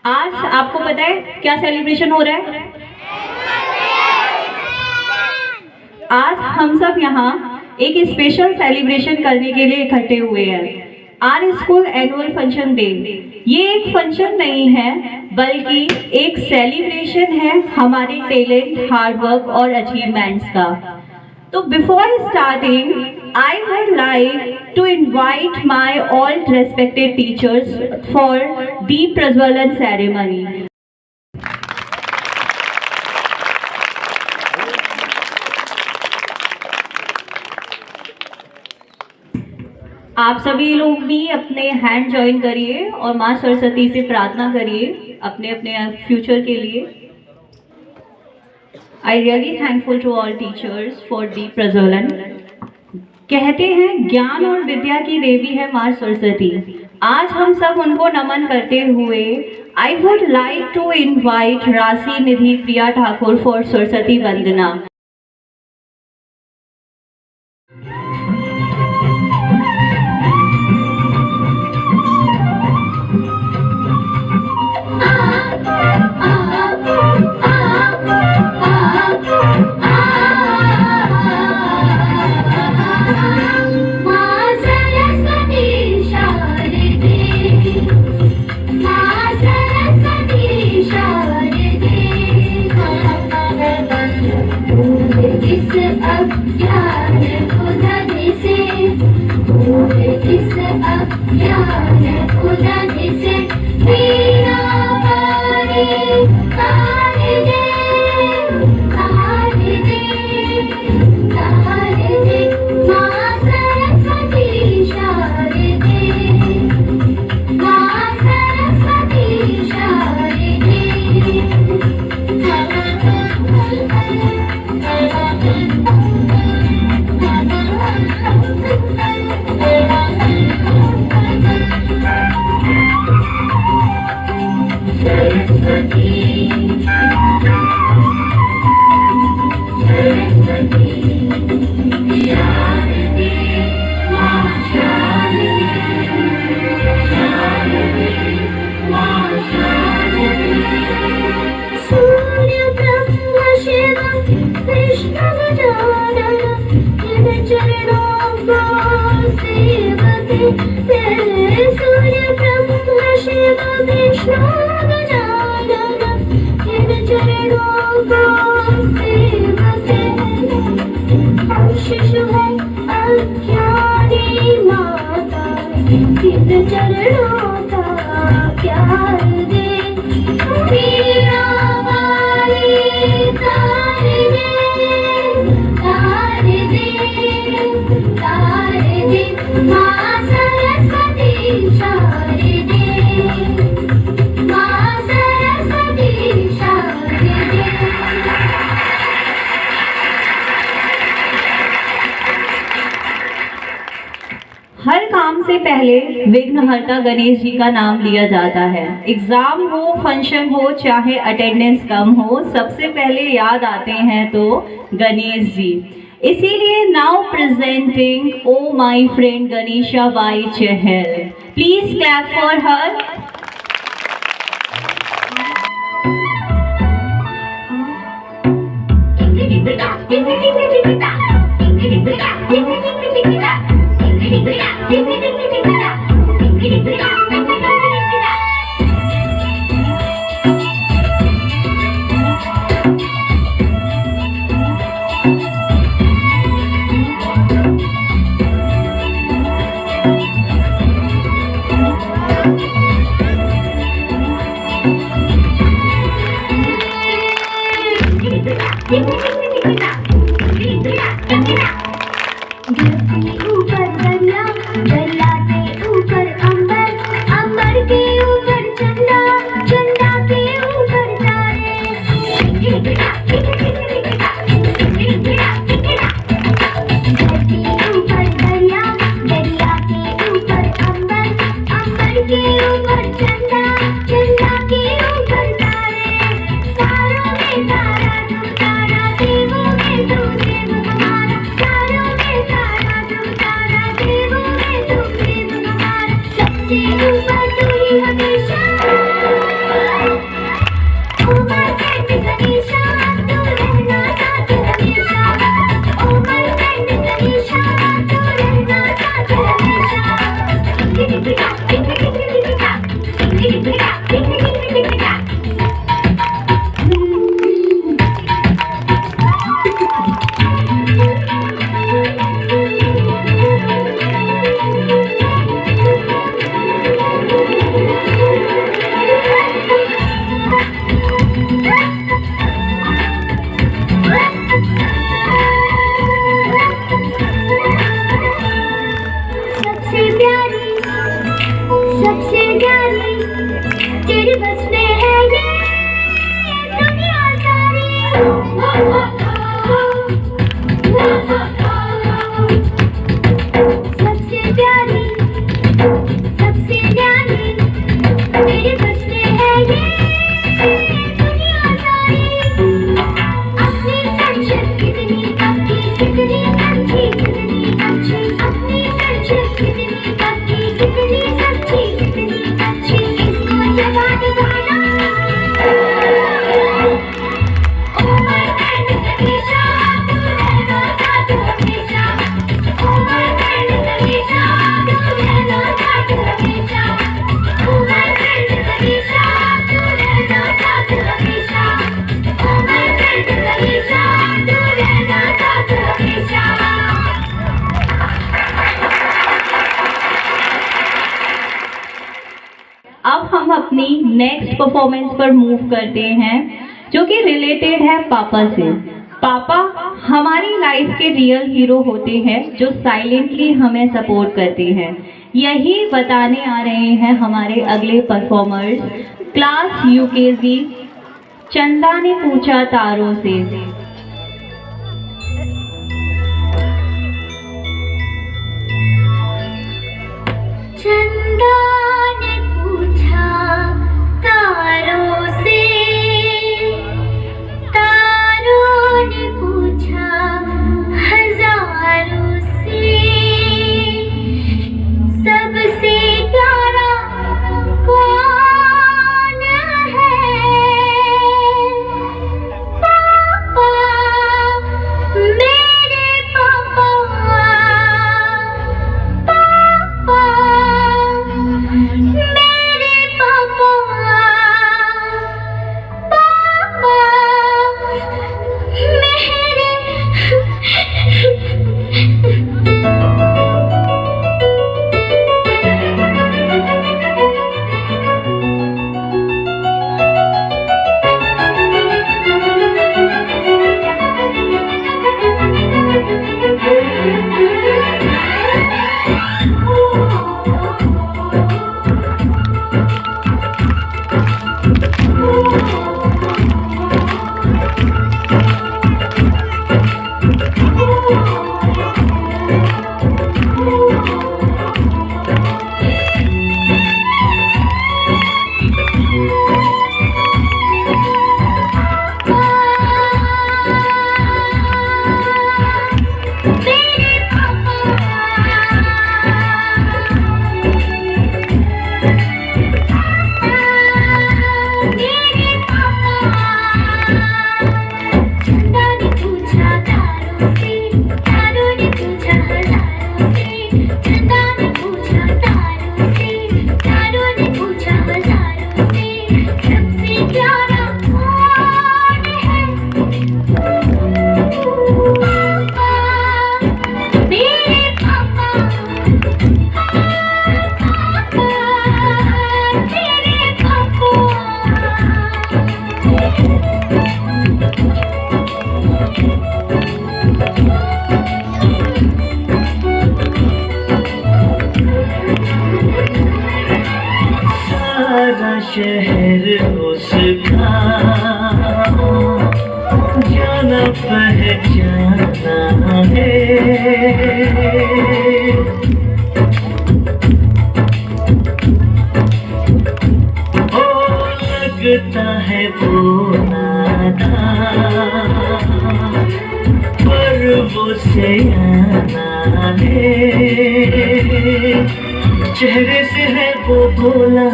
आज आपको पता है क्या सेलिब्रेशन हो रहा है? आज हम सब यहाँ एक स्पेशल सेलिब्रेशन करने के लिए इकट्ठे हुए हैं। Our school annual function day. ये एक फंक्शन नहीं है बल्कि एक सेलिब्रेशन है हमारे टैलेंट, हार्डवर्क और अचीवमेंट्स का। तो before starting I would like to invite my all respected teachers for Deep Prajwalan ceremony. आप सभी लोग भी अपने हैंड जॉइन करिए और माँ सरस्वती से प्रार्थना करिए अपने अपने फ्यूचर के लिए। I really thankful to all teachers for Deep Prajwalan. कहते हैं ज्ञान और विद्या की देवी है माँ सरस्वती। आज हम सब उनको नमन करते हुए I would like to invite Rashi Nidhi Priya Thakur for Saraswati Vandana. हर काम से पहले विघ्नहर्ता गणेश जी का नाम लिया जाता है। एग्जाम हो, फंक्शन हो, चाहे अटेंडेंस कम हो, सबसे पहले याद आते हैं तो गणेश जी। इसीलिए now presenting oh my friend Ganesha by Chahal. Please clap for her. ऊपर दरिया सबसे प्यारी तेरे बस में है ये दुनिया सारी। सबसे प्यारी तेरे बस में है ये दुनिया सारी। अपनी फ्रेंडशिप कितनी पक्की, कितनी अच्छी, कितनी अच्छी। अपनी फ्रेंडशिप कितनी पक्की, कितनी सच्ची, कितनी अच्छी। इसको ये बात कहना, ओ माय फ्रेंड तनीषा, तू रहना साथ हमेशा। ओ माय फ्रेंड तनीषा, तू रहना साथ हमेशा। ओ माय फ्रेंड तनीषा, तू रहना साथ हमेशा। ओ माय फ्रेंड तनीषा, तू रहना साथ हमेशा। अब हम अपनी नेक्स्ट परफॉर्मेंस पर मूव करते हैं, जो कि रिलेटेड है पापा से। पापा हमारी लाइफ के रियल हीरो होते हैं, जो साइलेंटली हमें सपोर्ट करते हैं। यही बताने आ रहे हैं हमारे अगले परफॉर्मर्स, क्लास यूकेजी। चंदा ने पूछा तारों से। चंदा ने पूछा तारों से, तारों ने पूछा हजारों से, सबसे प्यारा कौन है? पापा, मेरे पापा। पापा, मेरे पापा। पापा, शहर उसका जाना पहचाना है। ओ लगता है वो नादान, पर वो सयाना है। चेहरे से है वो भोला,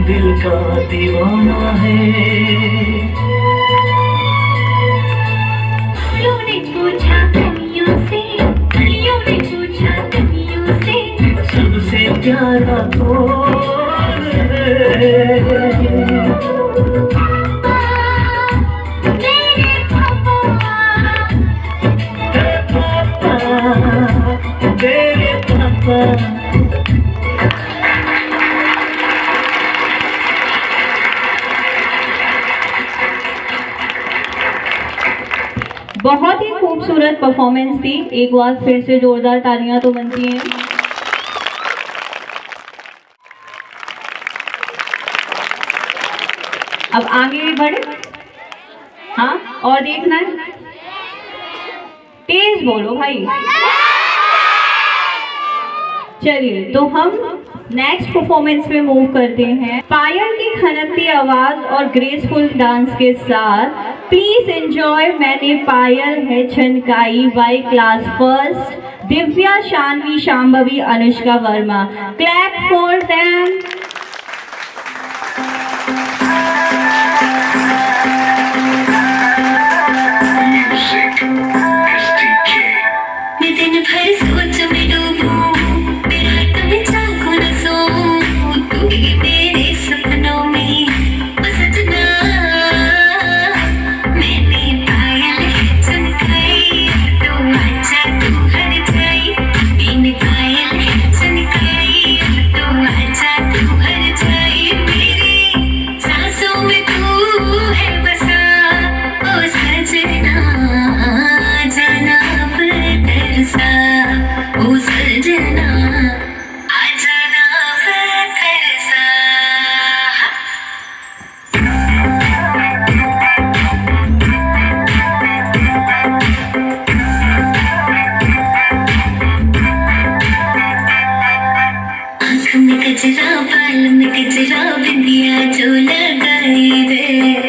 दिल का दीवाना है। फूलों ने पूछा कलियों से, कलियों ने पूछा कलियों से, सबसे प्यारा कौन है? पापा, मेरे पापा। हे पापा, मेरे पापा। बहुत ही खूबसूरत परफॉर्मेंस थी। एक बार फिर से जोरदार तालियां तो बनती हैं। अब आगे बढ़े। हाँ, और देखना है, तेज बोलो भाई। चलिए, तो हम नेक्स्ट परफॉर्मेंस में मूव करते हैं। पायल की खनकती आवाज और ग्रेसफुल डांस के साथ प्लीज एंजॉय मैंने पायल है छनकाई by class first Divya, Shanvi, Shambhavi, Anushka Verma. Clap for them. दिन भर सोच में डूबूं, मेरा तुम चाहो न सोऊं, तू ही मेरे सपनों में ओ सजना। मैंने पायल है चमकाई, तो आजा तू हर जाई। मैंने पायल है चमकाई, तो आजा तू हर जाई। मेरी सांसों में तू है बसा ओ सजना, जाना अब तरसा ओ सजना, आ जाना अब तरसा। आँख में गजरा, बाल में गजरा, बिंदिया जो लगाई रे,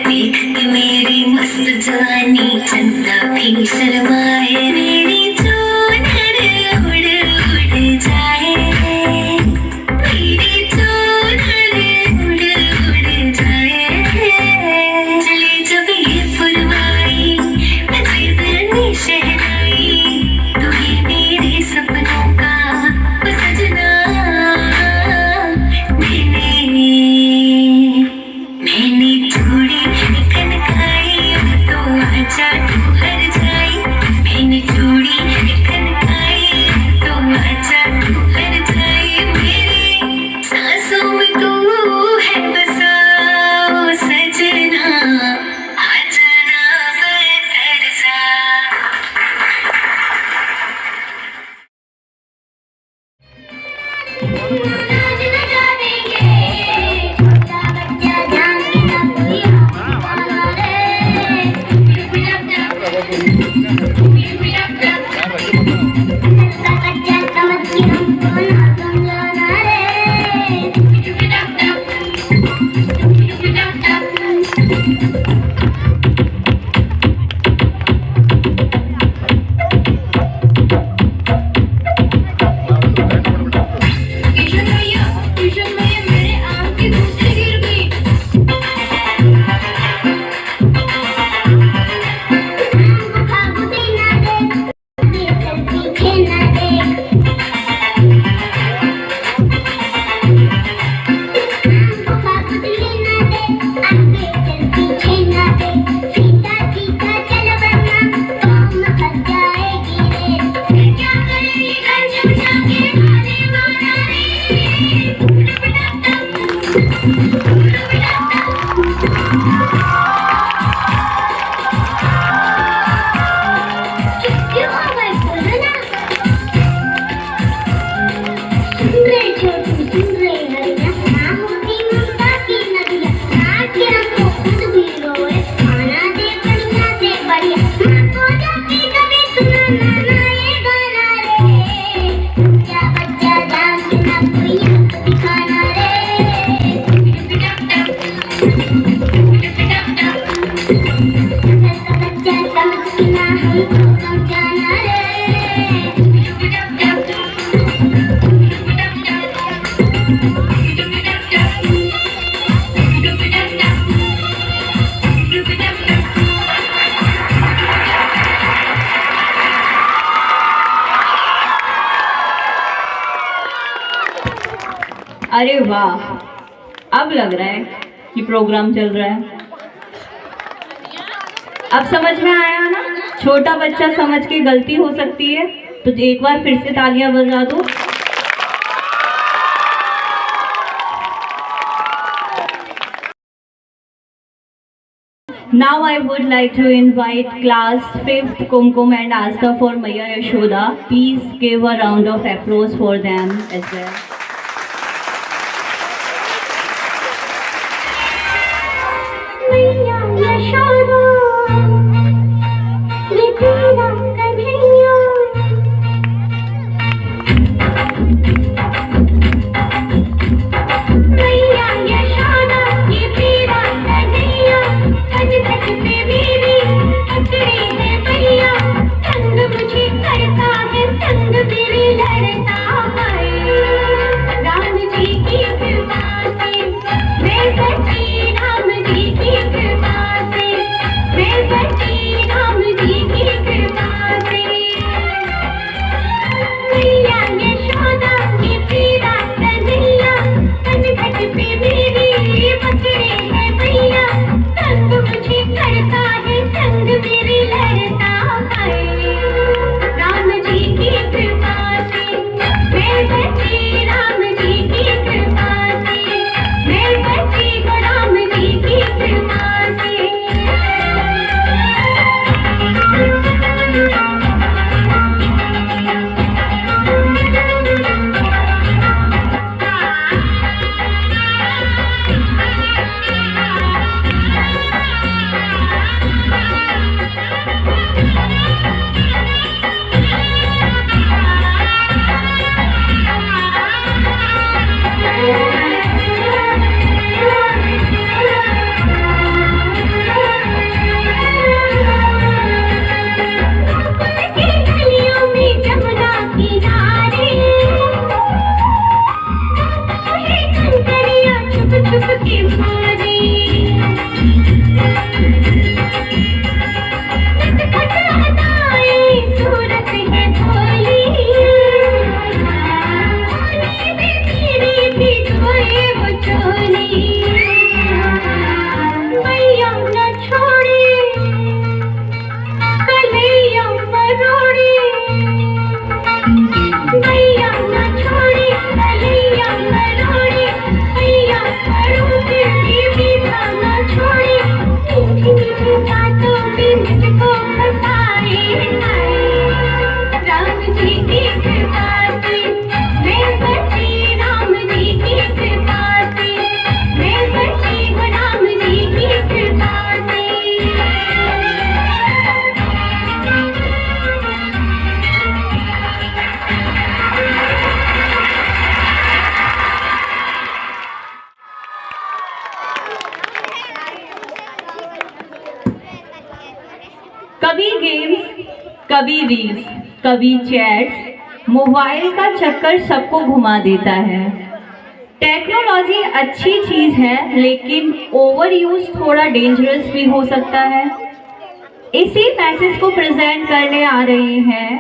देख के मेरी मस्त जवानी चंदा भी शर्माए। मेरी चूनर उड़ उड़ जाए, मेरी चूनर उड़ उड़ जाए। चले जब ये फुलवाई, बजे दिल शहनाई, तू ही मेरे सपनों का ओ सजना। मैंने चूड़ी खनकाई, तो आजा तू हर जाई। मैंने चूड़ी खनकाई, तो आजा तू हर जाई। मेरी सांसों में तू है बसा ओ सजना, आ जाना बरसा। नाच लगा देंगे, छोटा बच्चा जान के ना कोई दीवाना रे। छोटा बच्चा समझ के हमको ना समझाना रे। ट्यूशन में मेरे आम की दूसरी गिर गई। हमको खाबू देना दे, मेरे पीछे ना देख। हमको खाबू देना दे, आगे चल पीछे ना देख। सीधा सीधा चल वरना तुम फंस जाएगी रे। क्या करेगी घर जब जाके मारे मारा रे। क्यों हो गए बोलो ना। सुन रहे छोटू, सुन रहे हरिया, ना होती ममता की नदिया। नाच के हमको खुद भी रोए, खाना दे बढ़िया से बढ़िया। माँ को जाती कभी सुनाना ना ये गाना रे। क्या बच्चा जान के ना कोई हमको दिखाना रे। बच्चा समझ के ना हमको समझाना रे। अरे वाह, अब लग रहा है कि प्रोग्राम चल रहा है। अब समझ में आया ना, छोटा बच्चा समझ के गलती हो सकती है, तो एक बार फिर से तालियां बजा दो। Now I would like to invite class 5th Kumkum and Asta for Maya Yashoda. Please give a round of applause for them as well. मैया यशोदा ये तेरा कन्हैया। मैया यशोदा ये तेरा कन्हैया, खच खच पे मेरी अकड़ी है मैया, संग मुझे करता है संग मेरे लड़ता है। राम जी की कृपा से मैं बची, राम जी की कृपा से मैं बची, राम जी की कृपा से। मैया यशोदा ये तेरा कन्हैया, खच खच पे मेरी पकड़े है मैया, संग मुझे करता है संग मेरे लड़ता है। राम जी की कृपा से मैं बची, राम जी की कृपा से मैं बची, राम जी की कृपा से। गलियों में जमुना किनारे कंकड़ियां छुप छुप के मारे, खटखट अदाएं सूरत है भोली, कोने में मेरी भिगोए वो चोली। मैया न छोड़े कन्हैया मरोड़े, मैया न छोड़े कन्हैया मरोड़े, मैया मरोड़े मीठा न छोड़े, मीठी मीठी बातों में मुझको फंसाए हाय। राम जी की कृपा से मैं बची, राम जी की कृपा से मैं बची, राम जी की कृपा से। कभी गेम्स, कभी रील्स, कभी चैट्स, मोबाइल का चक्कर सबको घुमा देता है। टेक्नोलॉजी अच्छी चीज़ है, लेकिन ओवर यूज थोड़ा डेंजरस भी हो सकता है। इसी मैसेज को प्रेजेंट करने आ रहे हैं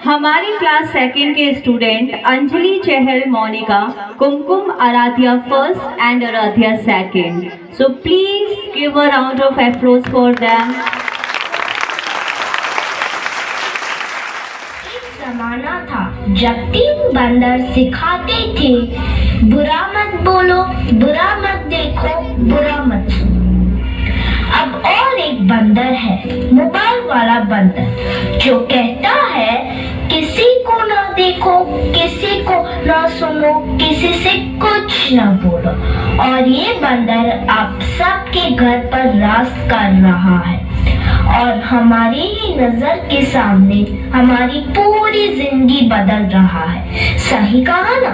हमारी क्लास सेकंड के student Anjali Chahal Monika, Kumkum Aradhya first and Aradhya second. So please give a round of applause for them. जमाना था जब 3 बंदर सिखाते थे, बुरा मत बोलो, बुरा मत देखो, बुरा मत सुनो। अब और एक बंदर है, मोबाइल वाला बंदर, जो कहता है किसी को ना देखो, किसी को ना सुनो, किसी से कुछ ना बोलो। और ये बंदर आप सबके घर पर राज कर रहा है और हमारी ही नजर के सामने हमारी पूरी जिंदगी बदल रहा है। सही कहा ना?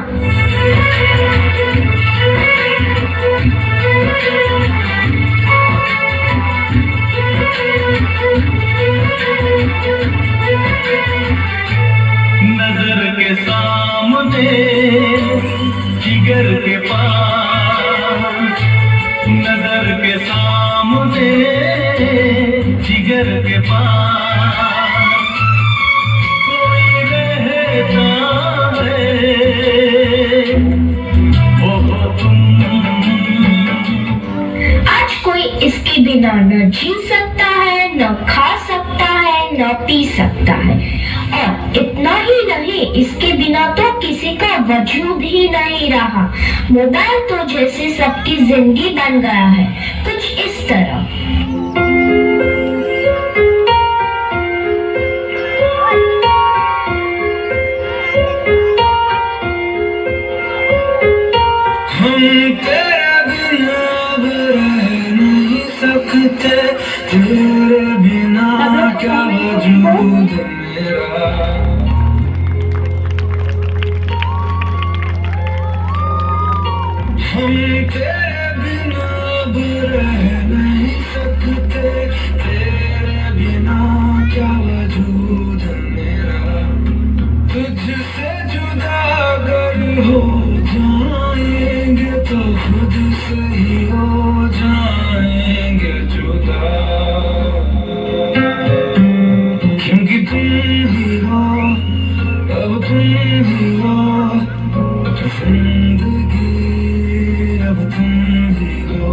नजर के सामने जिगर के पास, नजर के सामने जिगर के पास कोई रहता है, वो तुम। आज कोई इसके बिना न जी सकता है, न खा सकता है, न पी सकता है, और इतना ही नहीं, इसके बिना तो किसी का वजूद ही नहीं रहा। मोबाइल तो जैसे सबकी जिंदगी बन गया है, कुछ इस तरह। हम तेरा बिना अब रह नहीं सकते। सकते, तेरे बिना क्या वजूद मेरा। हम तेरे बिना अब रह नहीं सकते, तेरे बिना क्या वजूद मेरा। तुझसे जुदा अगर हो जाएंगे तो खुद से ही हो जाएंगे जुदा, क्योंकि तुम ही हो, अब तुम ही हो जिंदगी, अब तुम ही हो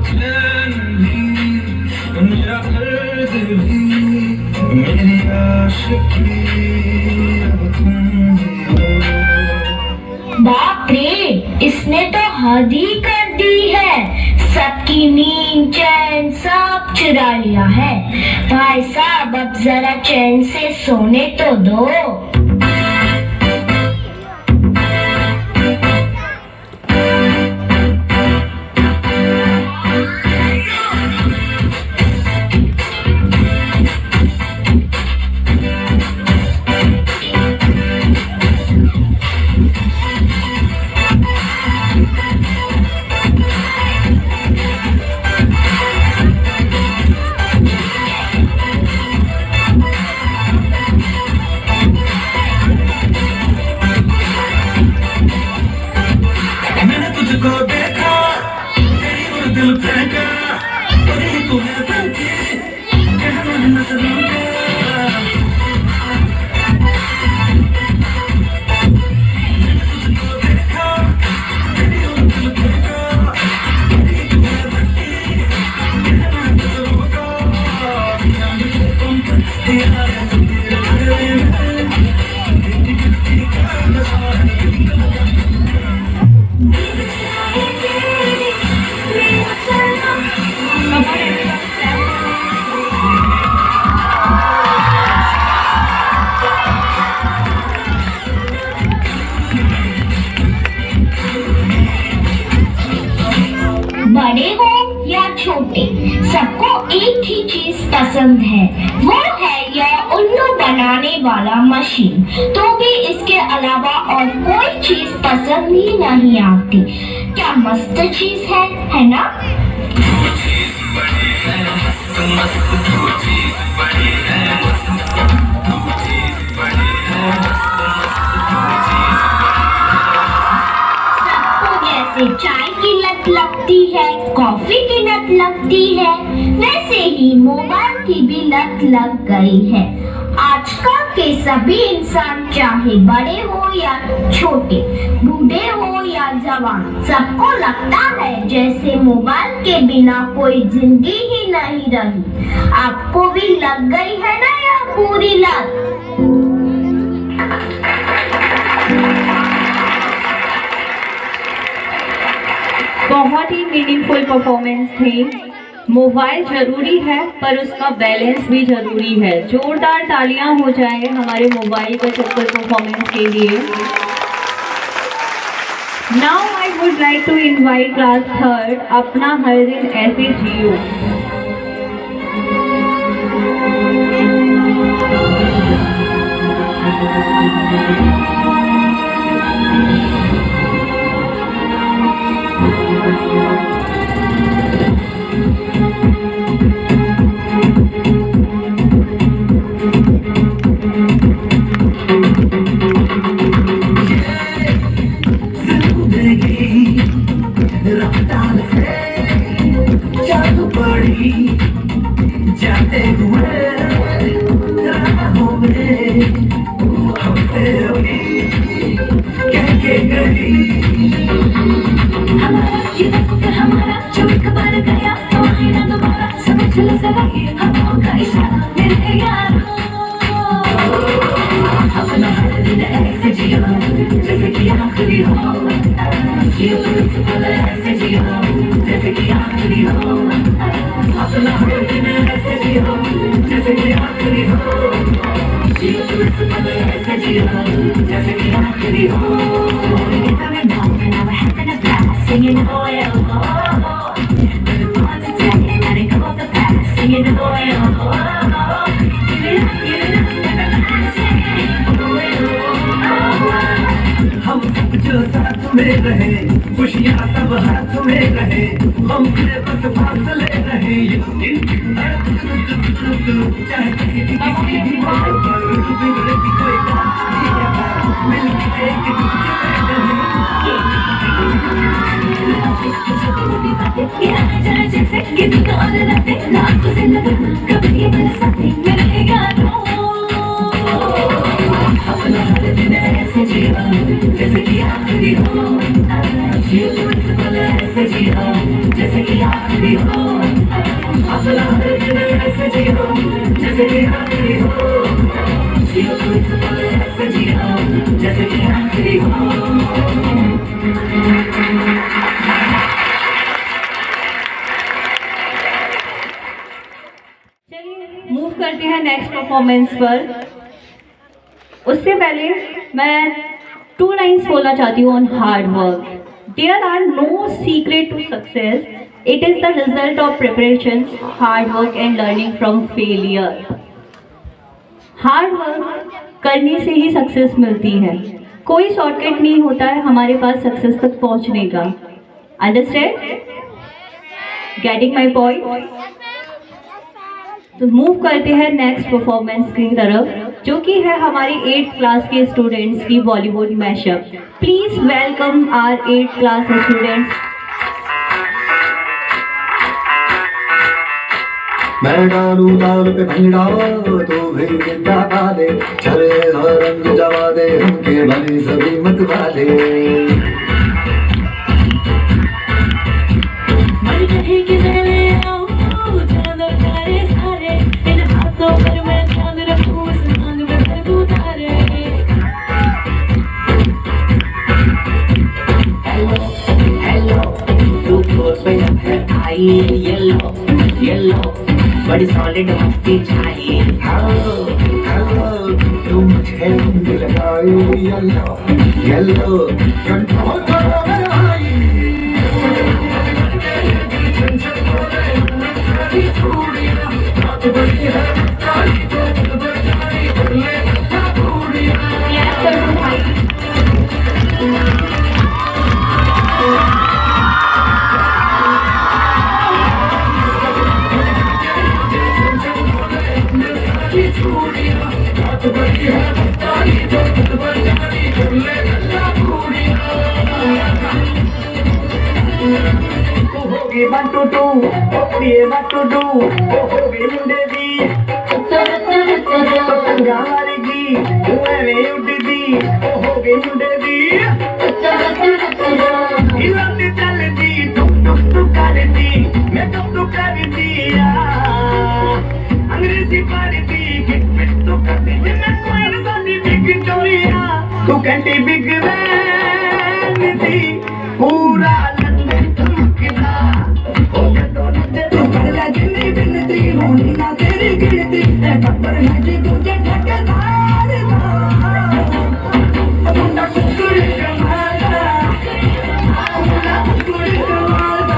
चैन भी, मेरा दर्द भी, मेरी आशिकी, अब तुम ही हो। बाप रे, इसने तो हद ही कर दी है। सबकी नींद चैन सब चुरा लिया है। भाई साहब अब जरा चैन से सोने तो दो। मैंने तुझको देखा, तेरी ओर दिल फेंका, तेरी तुम्हें फैंकी, कहना है नजरों का। मैंने तुझको देखा, तेरी ओर दिल फेंका, तेरी तुम्हें फैंकी, कहना है नजरों का। तुम तेरा बड़े हो या छोटे, सबको एक ही चीज पसंद है, वो है यह उल्लू बनाने वाला मशीन। तो भी इसके अलावा और कोई चीज पसंद ही नहीं आती। क्या मस्त चीज है ना? चाय की लत लगती है, कॉफी की लत लगती है, वैसे ही मोबाइल की भी लत लग गई है। आजकल के सभी इंसान, चाहे बड़े हो या छोटे, बूढ़े हो या जवान, सबको लगता है जैसे मोबाइल के बिना कोई जिंदगी ही नहीं रही। आपको भी लग गई है ना यह पूरी लत? बहुत ही मीनिंगफुल परफॉर्मेंस थी। मोबाइल जरूरी है पर उसका बैलेंस भी जरूरी है। जोरदार तालियां हो जाए हमारे मोबाइल का चक्कर परफॉर्मेंस के लिए। Now I would like to invite class third, अपना हर दिन ऐसे जियो। जाते हुए राहों में कह के गई, हमारा ये वक्त हमारा जो एक बार गया तो आईना दोबारा, समझ ले जरा ये हवाओं का इशारा मेरे यारों। अपना हर दिन ऐसे जियो जैसे कि आखिरी हो, जियो बिल्कुल ऐसे जियो जैसे कि आखिरी हो। अपना हर दिन ऐसे जियो जैसे कि आखिरी हो, जियो बिल्कुल ऐसे जियो जैसे कि आखिरी हो। Singing oh yeah, oh, oh, oh. But it's hard to take. जो साथ में रहे, खुशियाँ सब हाथ में रहे, हमसे बस फासले रहे। चाहे किसी भी बात पर बिगड़े की कोई बात नहीं है, मिलके एक दूसरे से ये जैसे कि दुकान रहते नाक से लगना कभी बरसाते मेरे गानों अपना हर दिन ऐसे जिया जैसे कि आखिरी हो ऐसे जिया जैसे कि आखिरी हो अपना हर दिन ऐसे जिया जैसे कि आखिरी हो ऐसे जिया जैसे कि आखिरी हो। मूव करते हैं नेक्स्ट परफॉर्मेंस पर। उससे पहले मैं 2 लाइन्स बोलना चाहती हूँ on hard work. There are no secret to success, it is the result of preparation, hard work and learning from failure. Hard work करने से ही सक्सेस मिलती है, कोई शॉर्टकट नहीं होता है हमारे पास सक्सेस तक पहुँचने का। अंडरस्टैंड? Getting my point? तो मूव करते हैं नेक्स्ट परफॉर्मेंस की तरफ, जो कि है हमारी 8th क्लास के स्टूडेंट्स की Bollywood mashup. Please welcome our 8th class students. मैं डालू ताल पे भंगड़ा तो भी गिद्दा पा दे, चले रंग जवा दे उनके भले सभी मत वाले। मन कहे कि मेरे आओ जान प्यारे सारे इन हाथों पर मैं चांद रखूं उस मांग में कर उतारे। हेलो हेलो तू क्लोज पे है आई येलो येलो बड़ी सॉलिड मस्ती चाहिए। हेलो तू मुझे लगाई येलो येलो कंट्रोल करो मेरे भाई। One to do, what to do, मुंडे दी पतंगा मारेगी मैं उड़दी मुंडे दी हिलती चलती टुक टुक टुक करती मैं टुक टुक करती अंग्रेजी पढ़ती किट पिट तो करती मैं कोई साथी बिग चोरिया तू कहती बिग वैन थी पूरा लंदन धमकता तू कर ले जिंदगी बिनती होनी ना तेरी गिनती खबर है कि तुझे ठेकेदार मुंडा कुकुर कमाला मुंडा कुकुर कमाला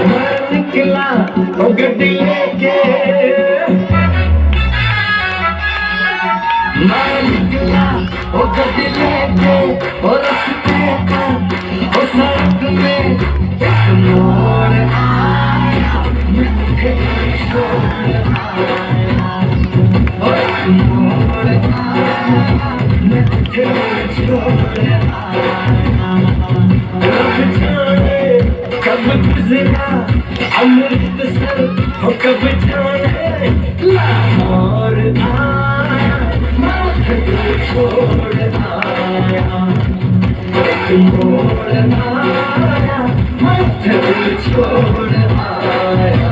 मैं निकला ओ गड्डी लेके मैं निकला ओ गड्डी लेके और रस्ते पर ओ सड़क में एक मोड़ आया मुझे छोड़ आया और एक मोड़ आया मुझे छोड़ आया कब गुजरा अमृतसर हो कब जाने लाहौर आया छोड़ आया एक मोड़ आया मत छोड़ आया।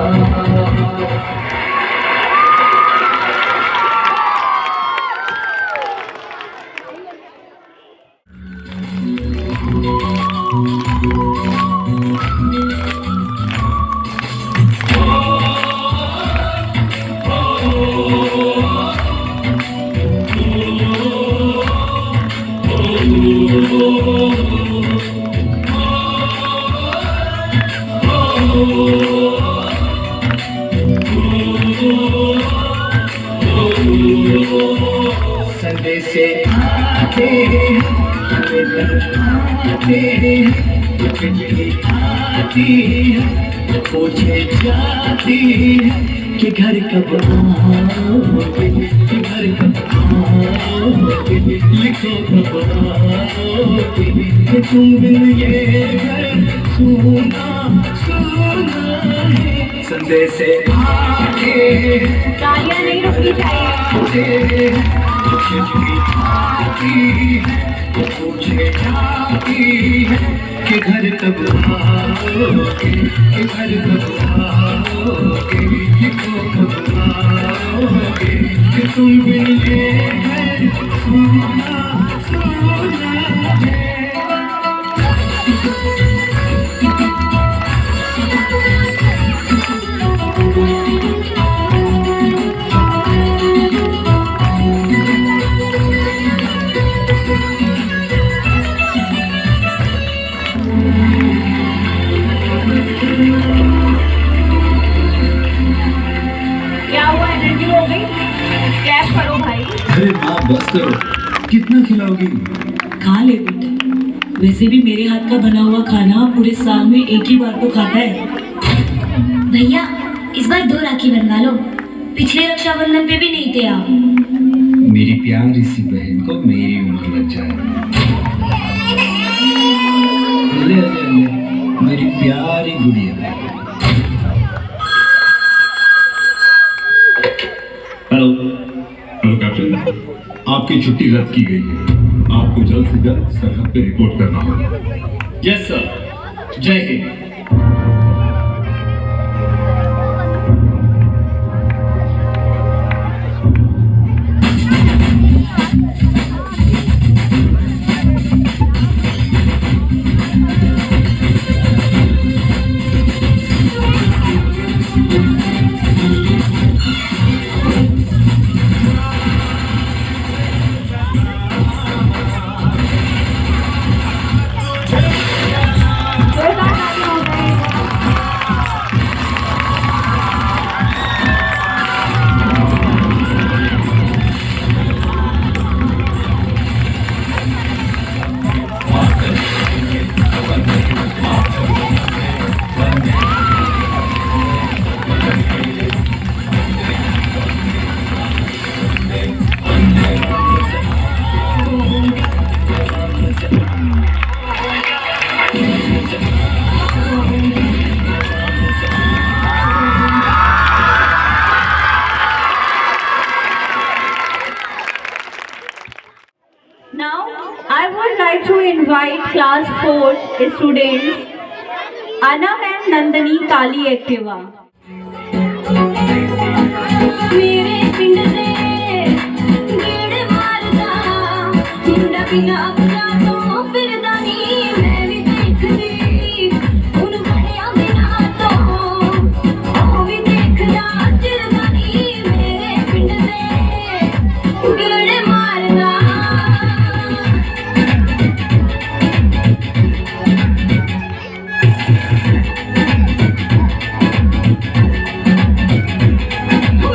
संदेशे आते चिट्ठी आती पूछे जाती कि घर कब आओगे, कि घर कब आओगे, लिखो कब आओगे, कि तुम बिन ये घर सुना सुना है। संदेशे आते तालियां नहीं रुकनी चाहिए। चिट्ठी आती पूछे जाती कि घर कब आओगे, कि घर कब आओगे, लिखो कब आओगे, कि तुम बिन ये घर सुना सुना है। क्या हुआ, एनर्जी हो गई? कैप करो भाई। अरे माँ बस करो, कितना खिलाओगी? खा ले बेटा, वैसे भी मेरे हाथ का बना हुआ खाना पूरे साल में एक ही बार तो खाता है। भैया इस बार 2 राखी बनवा लो, पिछले रक्षाबंधन पे भी नहीं थे आप। मेरी प्यारी सी बहन को मेरी उम्र लग जाए। ले ले ले, मेरी प्यारी गुड़िया। हेलो हेलो कैप्टन, आपकी छुट्टी रद्द की गई है। आपको जल्द से जल्द सरहद पे रिपोर्ट करना होगा। यस सर, जय हिंद। जोरदार तालियां हो गई। Now, I would like to invite class 4 students, Anam and Nandani Kali Activa. मेरे पिंड दे गेड़ मारदा मुंडा बिना बजा तो फिरदा नी मैं भी देखदी उन बड़िया बिना तो ओ भी देखदा चिरदा नी मेरे पिंड दे गेड़ मारदा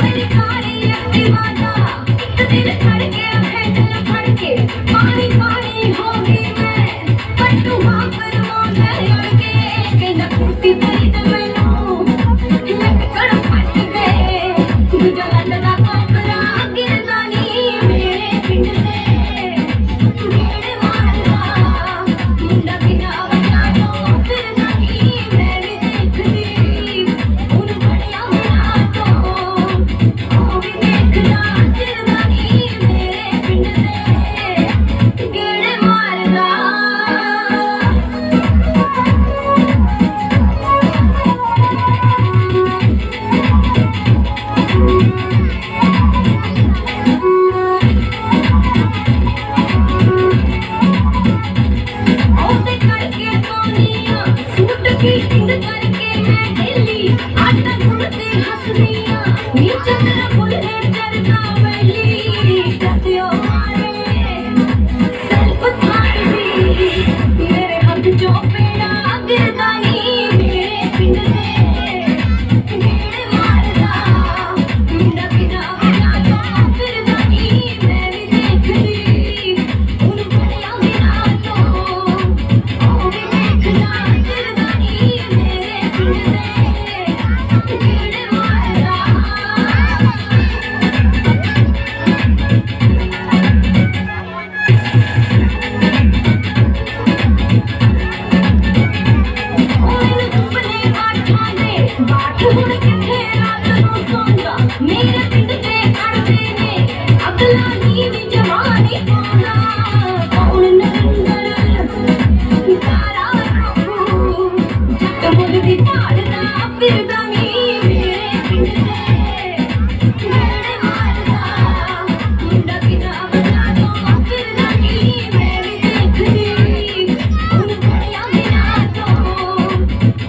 मेरी खाली दीवाना एक दिन खड़ के हैंडल फड़ के पानी पानी होगी मैं पट्टू मां पर मोने अड़के के न कुर्ती तेरी ते मैनू लटकड़ फट गए गुजलन दा कोपरा गिरदा नी मेरे पिंड दे गेड़ मारदा मुंडा बिना बजा तो फिरदा नी मैं भी देखदी उन बड़िया बिना तो ओ भी देखदा चिरदा नी मेरे पिंड दे गेड़ मारदा मेरे पिंड ते अड़दे ने अगला नी भी जवानी पाना कौन नंदर तारा रू जट मुड़ दी ढालदा फिरदा नी मेरे पिंड ते मेरे मारदा मुंडा पिता बता दो फिरदा नी मैं भी देखदी उन कुड़ियां दे नातों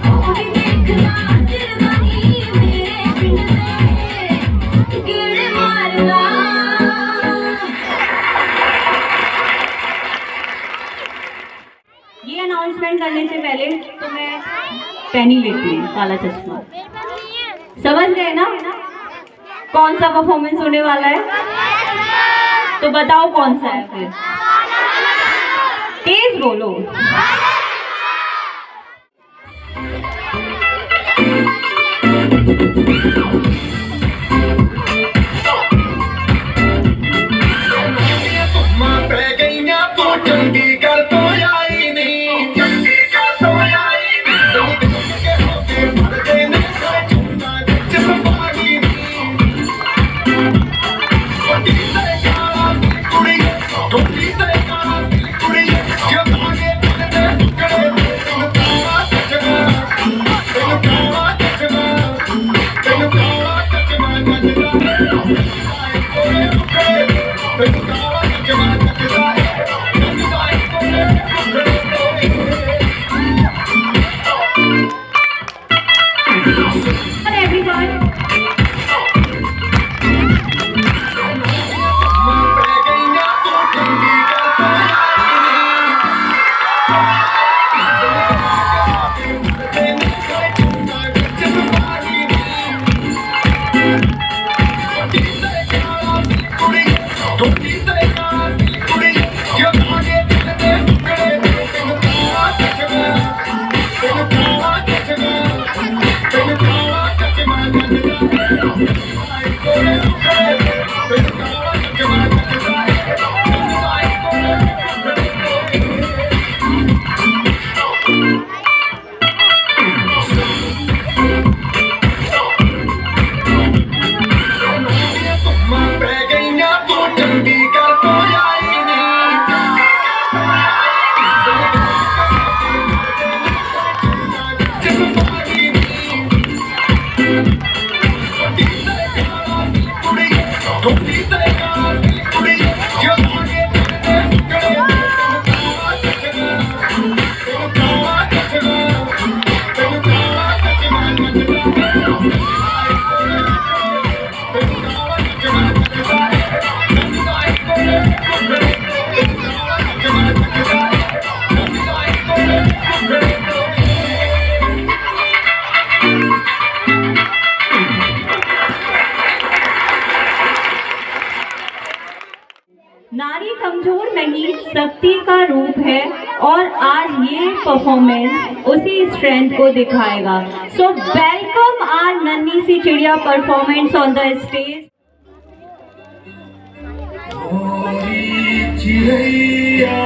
ओ भी देखदा फिरदा नी मेरे पिंड ते कीड़े मारदा। ये अनाउंसमेंट करने से पहले तो मैं पेन ही लेती हूँ, काला चश्मा। समझ गए ना कौन सा परफॉर्मेंस होने वाला है? तो बताओ कौन सा है फिर, तेज बोलो। तुम पै गईयां तू चंडीगढ़ तो आई नहीं, चंडीगढ़ तो आई नहीं के होके मर गए ने चुना विच सपागी नी छोटी ते काला दी कुड़ी छोटी ते काला दी कुड़ी जो तागे ते टुकड़े तेन काला चचमा तेन काला चचमा तेन काला चचमा और everyone, नारी कमजोर नहीं, शक्ति का रूप है और आज ये परफॉर्मेंस उसी स्ट्रेंथ को दिखाएगा। सो वेलकम आवर नन्ही सी चिड़िया परफॉर्मेंस ऑन द स्टेज। चिड़ैया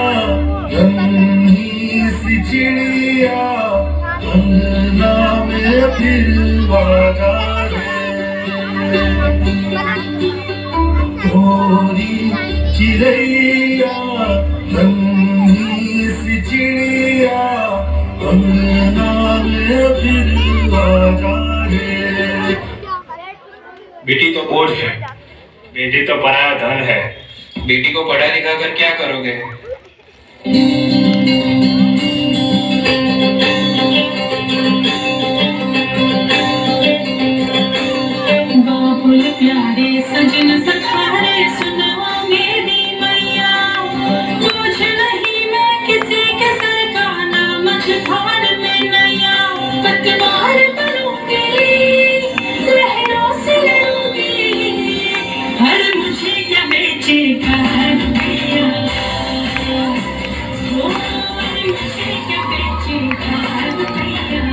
नन्ही सी चिड़िया अंगना में फिर बाजा चिड़ैया नन्ही सी चिड़िया अंगना में फिर बाजा रे। बेटी तो बोझ है, बेटी तो पराया धन है। बेटी को पढ़ा लिखा कर क्या करोगे? बाबुल प्यारे सजन सखारे सुनवा मेरी मैया, बोझ नहीं मैं किसी के सर का ना मझधार में नैया। पतवार बनूंगी लहरों से लड़ूंगी, हर मुझे क्या बेचेगा हर भैया, वो हर मुझे क्या बेचेगा हर भैया।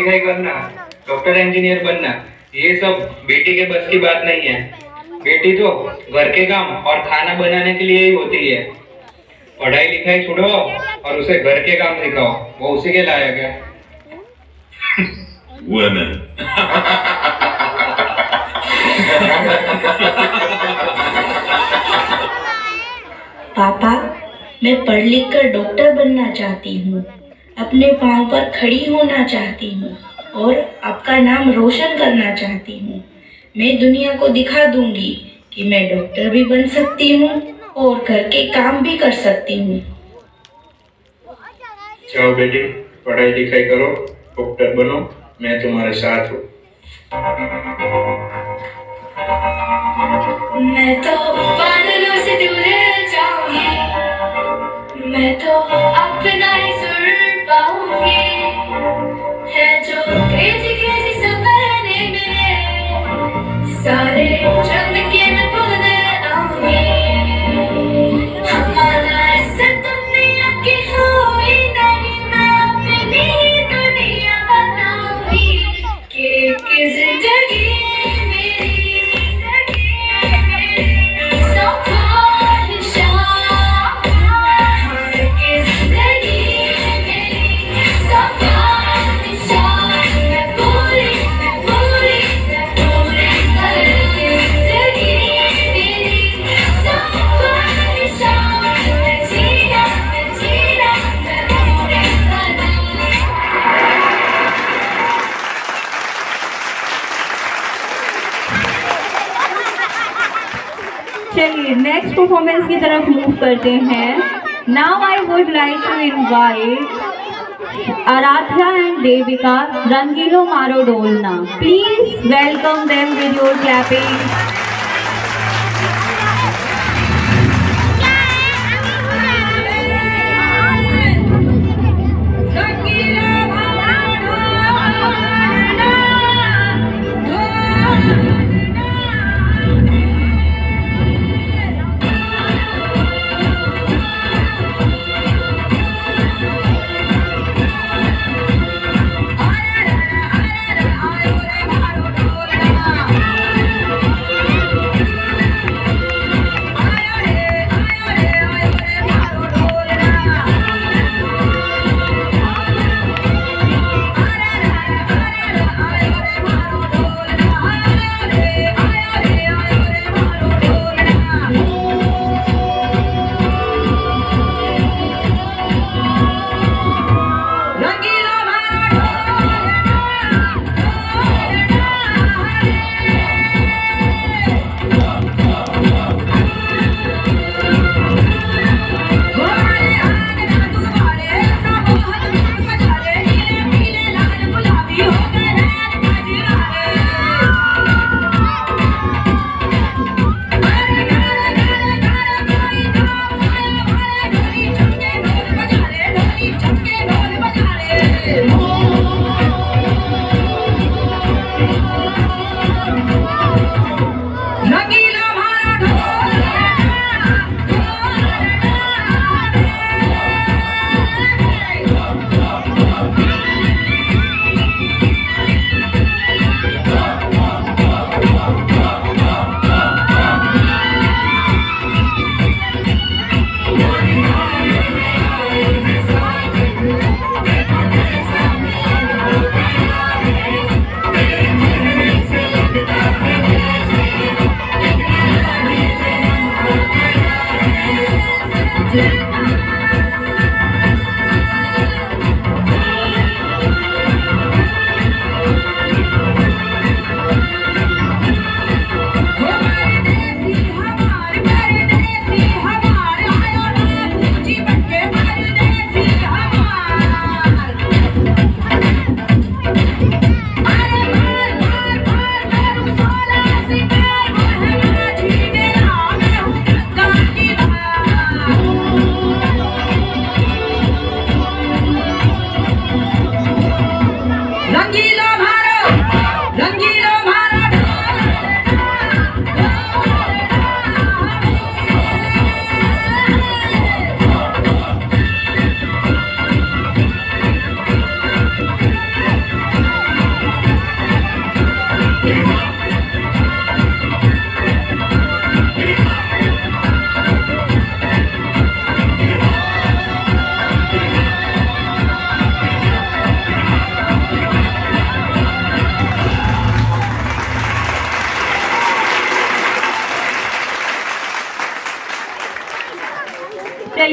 लिखाई करना, डॉक्टर इंजीनियर बनना, ये सब बेटी के बस की बात नहीं है। बेटी तो घर के काम और खाना बनाने के लिए ही होती है। पढ़ाई लिखाई छुड़वाओ और उसे घर के काम सिखाओ, वो उसी के लायक है। Women. पापा, मैं पढ़ लिख कर डॉक्टर बनना चाहती हूँ, अपने पाँव पर खड़ी होना चाहती हूँ और आपका नाम रोशन करना चाहती हूँ। मैं दुनिया को दिखा दूंगी कि मैं डॉक्टर भी बन सकती हूँ और घर के काम भी कर सकती हूँ। जाओ बेटी, पढ़ाई लिखाई करो, डॉक्टर बनो, मैं तुम्हारे साथ हूँ। मैं तो बादलों से दूर जाऊंगी, मैं तो अपना ही सुर पाऊंगी। है जो क्रेजी क्रेजी सपने मेरे, सारे चंद के मैं भूल आऊंगी। हमारा ऐसा दुनिया की हुई नहीं, मैं अपनी ही दुनिया बनाऊंगी। कि जिंदगी चलिए नेक्स्ट परफॉर्मेंस की तरफ मूव करते हैं। Now I would like to invite Aradhya and Devika रंगीलो मारो डोलना। Please welcome them with your clapping.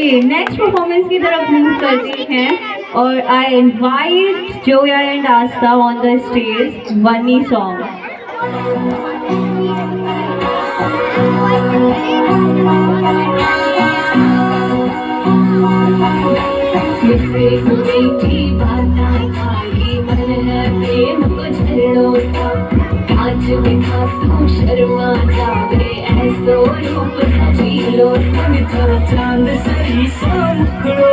चलिए नेक्स्ट परफॉर्मेंस की तरफ मूव करते हैं और I invite Zoya and Astha on the stage वनी सॉन्ग। शर्मा जावे ऐसो रूप सजीलो चांद सही मुखड़ो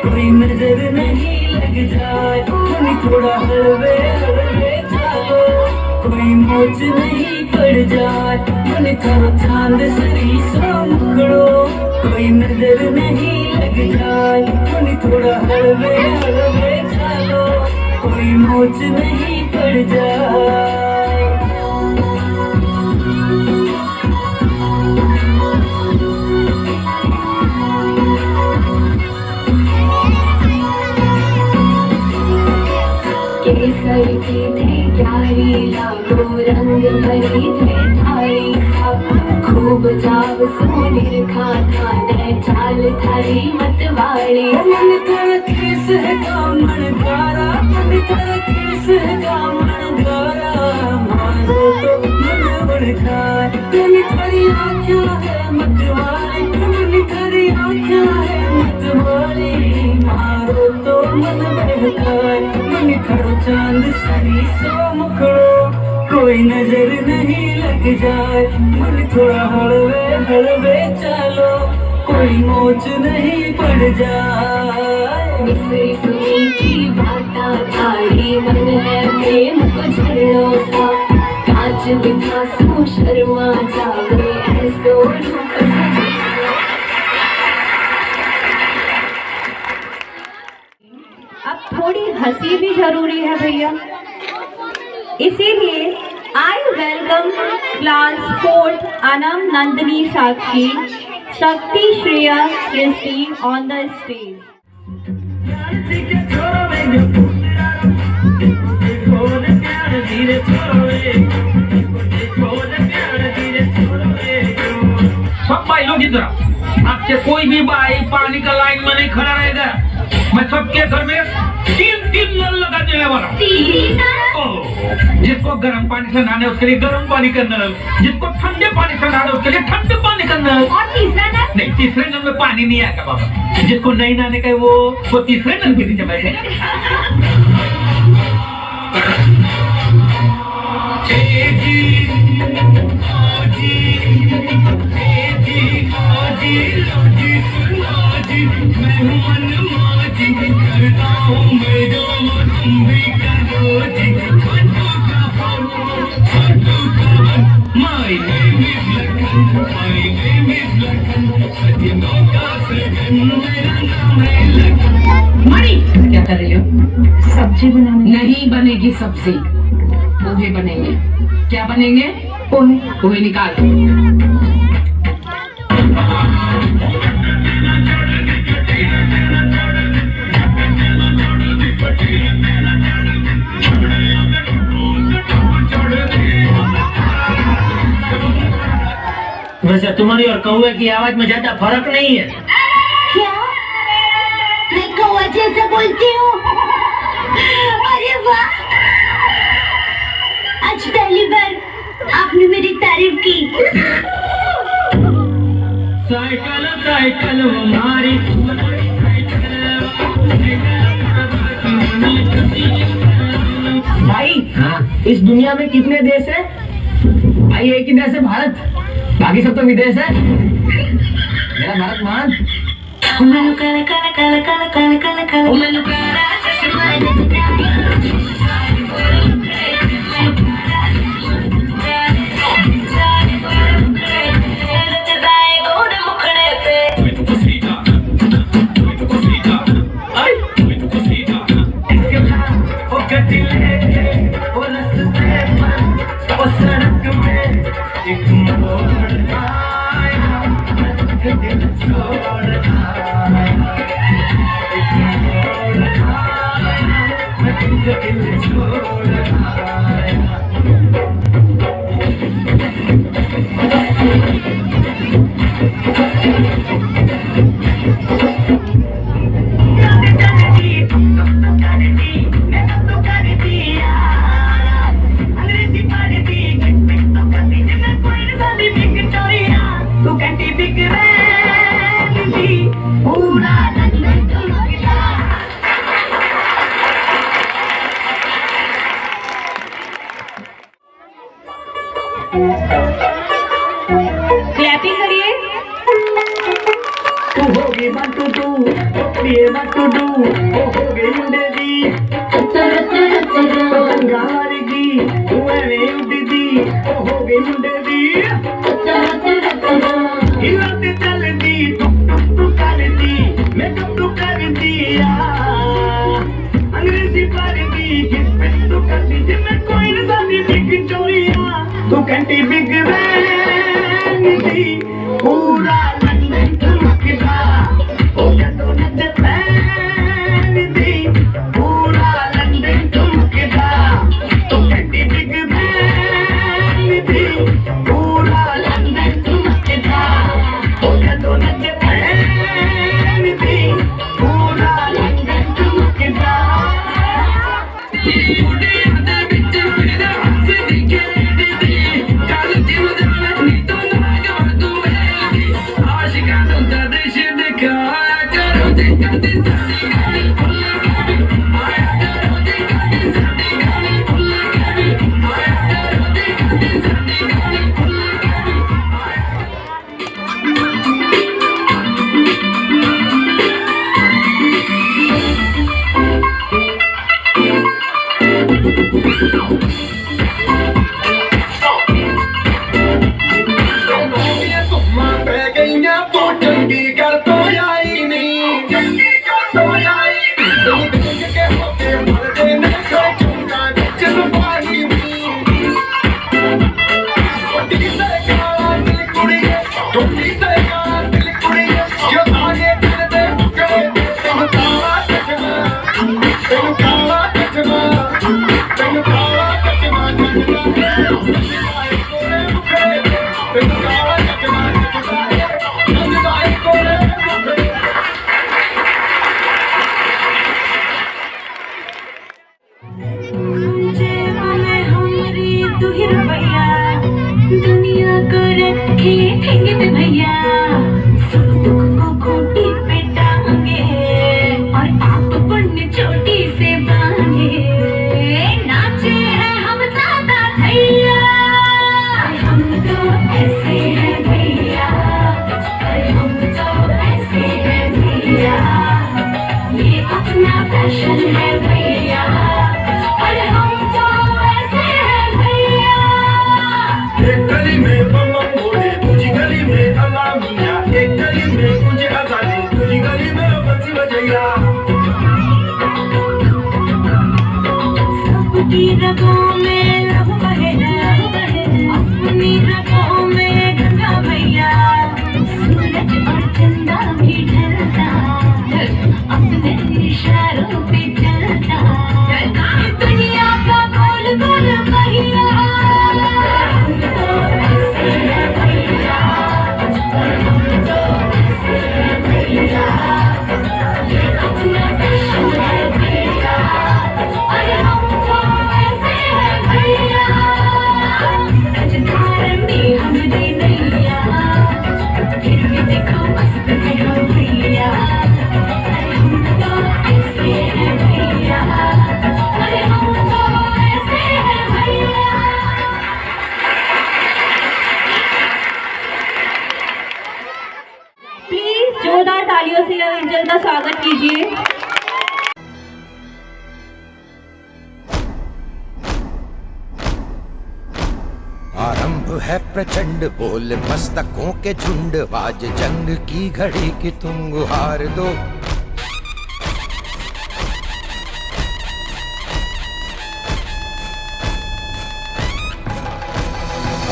कोई नजर नहीं लग जाए थोड़ा हलवे हलवे चलो कोई मोच नहीं पड़ जाए चांद सही मुखड़ो कोई नजर नहीं लग जाए थोड़ा हलवे हलवे चलो कोई मोच नहीं पड़ जाए। केसर की थे क्यारी लागो रंग भरी थे थारी खूब जाव सोनेर खाता ने चाल थारी मतवाड़ी मन कर केस है कामण गारा मन कर केस है कामण गारा मारो तो मन बढ़ जाए तेरी थारी आँखियाँ है मतवाड़ी मन थारी आँखियाँ है मतवाड़ी मारो तो मन बढ़ जाए खड़ो चांद सरी मुखड़ो कोई नजर नहीं लग जाए मन थोड़ा हलवे हलवे चलो कोई मोच नहीं पड़ जाए। मिसरी सुनी की बाता थारी मन है प्रेम को झरनो सा कांच बिना सो शर्मा जावे ऐसो रूप अब थोड़ी हंसी भी जरूरी है भैया, इसीलिए I welcome class 4 Anam Nandini Sakshi Shakti Shreya Srishti on the stage. सब भाई लोग इधर आपसे कोई भी भाई पानी का लाइन में नहीं खड़ा रहेगा। मैं सबके घर में 3 नल लगा देने वाला हूँ। जिसको गर्म पानी से नहाने उसके लिए गर्म पानी का नल, जिसको ठंडे पानी से नहाने उसके लिए ठंडे पानी का नल। और तीसरा नल? नहीं, तीसरे नल में पानी नहीं आएगा बाबा। जिसको नहीं नहाने का वो तीसरे नल के नीचे बैठे। क्या कर रही हो? सब्जी बनाने नहीं बनेगी सब्जी, पोहे बनेंगे। क्या बनेंगे? पोहे। पोहे निकाल। वैसे तुम्हारी और कौवे की आवाज में ज्यादा फर्क नहीं है। क्या? मैं कौवा जैसा बोलती हूँ? अरे वाह! आज पहली बार आपने मेरी तारीफ की। साइकिल साइकिल हमारी भाई इस दुनिया में कितने देश है? भाई एक ही देश है भारत, बाकी सब तो विदेश है। मेरा भारत मान। टुडू ओ हो गई मुंडे दी पतंगा वर्गी तू एवें उड़दी ओ हो गई मुंडे दी हिलती चलदी टुक टुक टुक करदी मेकअप टुक करदी अंग्रेजी पढ़दी गिट पिट टुक करदी जिम्मे कोई न सादी बिग चोरिया तू कंटी बिग बैंग दी पूरा लंदन ठुमकदा ओ जदों नच बैंग दी पूरा लंदन ठुमकदा तू कंटी बिग बैंग दी पूरा लंदन ठुमकदा ओ जदों नच बैंग दी पूरा लंदन ठुमकदा दुनिया को रखे ठेंगे पे भैया सुख दुख को खूंटी पे टांगे और आप पुण्य चोटी से बांधे नाचे हैं हम दादा भैया हम तो ऐसे हैं भैया हम तो ऐसे हैं भैया ये अपना फैशन है भैया अरे हम तो ऐसे हैं भैया एक गली में बम बोले तुझी गली में अलामिया एक गली में तुझे आजादी तुझी गली में बंसी बजैया सबकी रगों में लहू बहेगा अपनी रगों में गंगा भैया सूरज और चंदा भी ढलता अपने इशारों पे चलता दुनिया का गोल गोल भैया हम तो ऐसे हैं भैया हम तो ऐसे हैं भैया ये अपना फैशन है भैया अरे हम तो ऐसे हैं भैया रजधारणी हमने नैया फिर भी देखो मस्त है हम भैया अरे हम तो ऐसे हैं भैया अरे हम तो ऐसे हैं भैया प्लीज जोरदार तालियों से एंजल का स्वागत कीजिए। आरंभ है प्रचंड बोल मस्तकों के झुंड आज जंग की घड़ी की तुम गुहार दो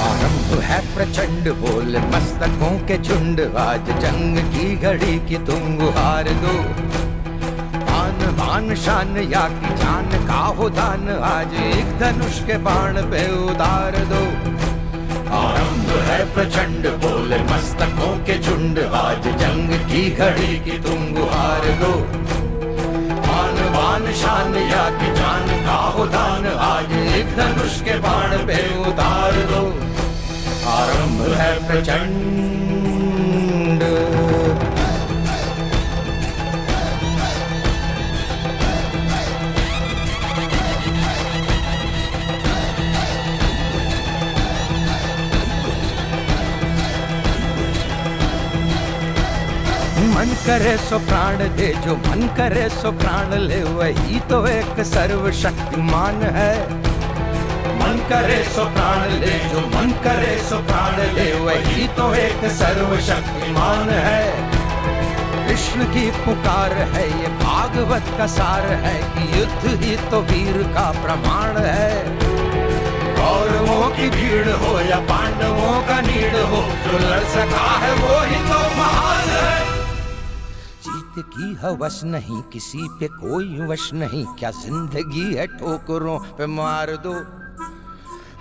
आरंभ है प्रचंड बोल मस्तकों के झुंड आज जंग की घड़ी की तुम गुहार दो आन बान शान या की जान का हो दान आज एक धनुष के बाण पे उतार दो आरंभ है प्रचंड बोल मस्तकों के झुंड आज जंग की घड़ी की तुम गुहार दो आन बान शान या की जान का हो दान आज एक धनुष के बाण पे उतार दो आरंभ है प्रचंड मन करे सो प्राण दे, जो मन करे सो प्राण ले, वही तो एक सर्वशक्तिमान है। मन करे सो प्राण ले, जो मन करे सो प्राण ले, वही तो एक सर्वशक्तिमान है। कृष्ण की पुकार है, ये भागवत का सार है कि युद्ध ही तो वीर का प्रमाण है। कौरवों की भीड़ हो या पांडवों का नीड़ हो, जो लड़ सका है वो ही तो महान है। जीत की हवस नहीं, किसी पे कोई वश नहीं, क्या जिंदगी है ठोकरों पे मार दो।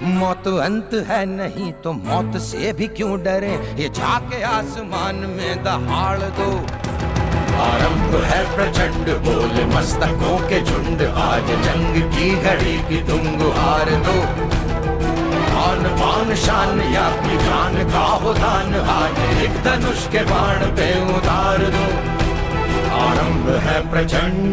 मौत अंत है नहीं तो मौत से भी क्यों डरे, ये जाके आसमान में दहाड़ दो। आरंभ है प्रचंड बोले मस्तकों के झुंड, आज जंग की घड़ी की तुम गुहार दो। आन बान शान या की जान का हो दान, आज एक धनुष के बाण पे उतार दो। आरंभ है प्रचंड।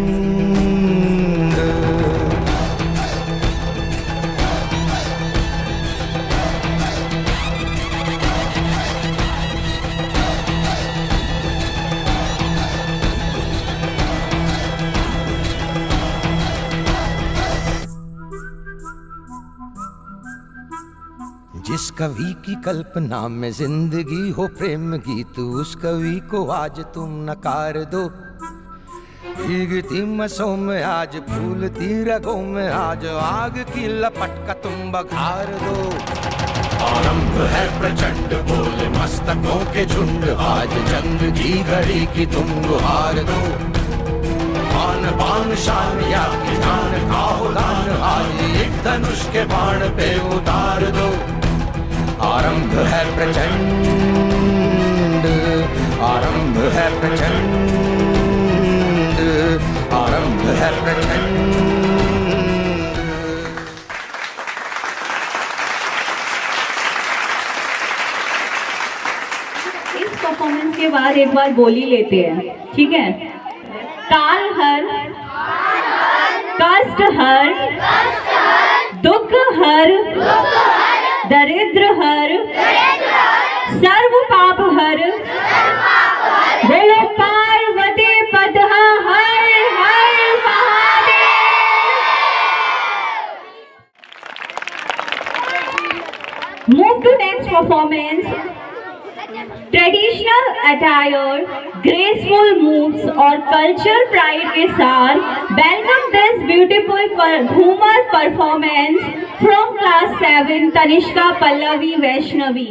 जिस कवि की कल्पना में जिंदगी हो प्रेम गीत, उस कवि को आज तुम नकार दो। भीगती मसों में आज फूलती रगों में आज आग की लपट का तुम बघार दो। आरंभ है प्रचंड बोले मस्तकों के झुंड, आज जंग की घड़ी की तुम गुहार दो। आन बान शान या की जान का हो दान, आज एक धनुष के बाण पे उतार दो। आरंभ है प्रचंड, आरंभ है प्रचंड, आरंभ है प्रचंड। इस परफॉर्मेंस के बाद एक बार बोली लेते हैं, ठीक है। काल हर, कष्ट हर, दुख हर, दरिद्र हर, सर्व पाप हर, बोलो पार्वती पद हर हर Mahadev. Move to next performance. Traditional attire, graceful moves और कल्चर प्राइड के साथ welcome this beautiful Ghoomar performance from class 7 Tanishka Pallavi Vaishnavi.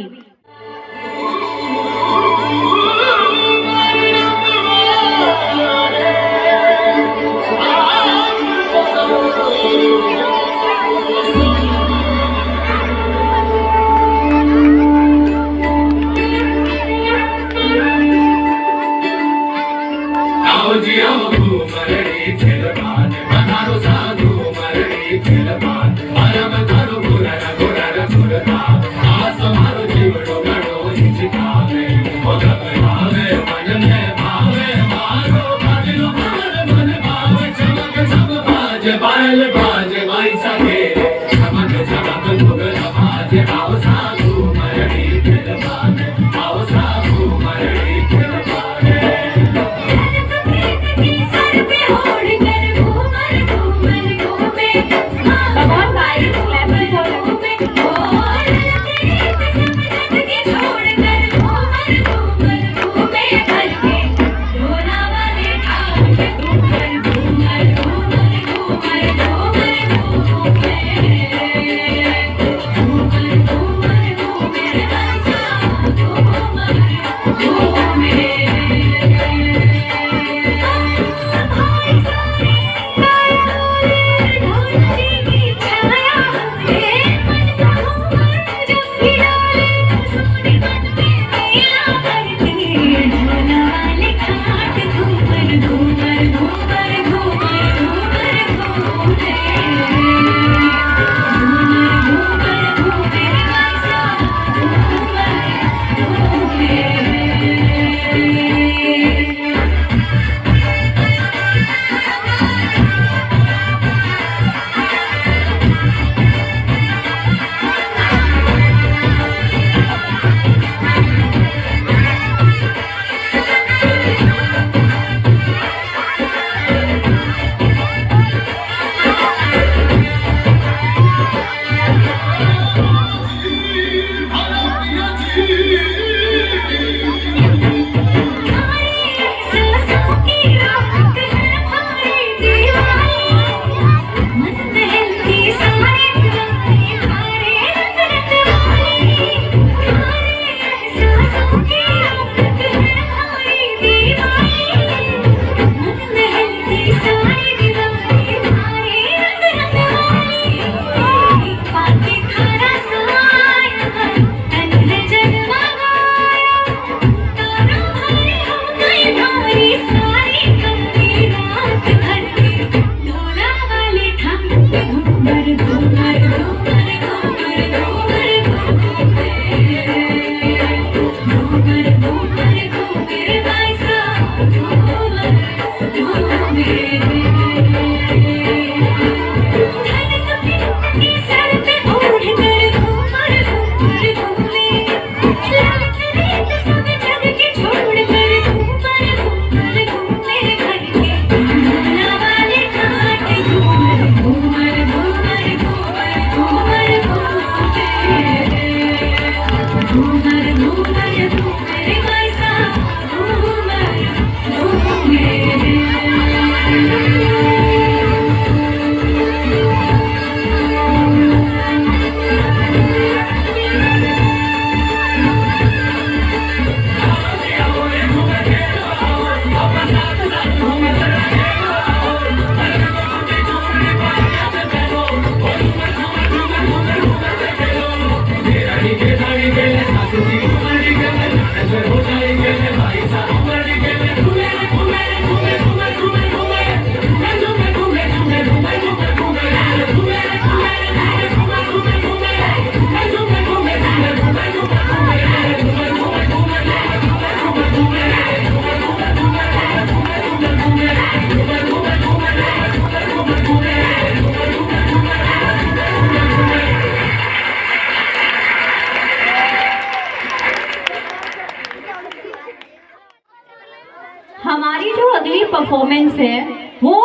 Performance है वो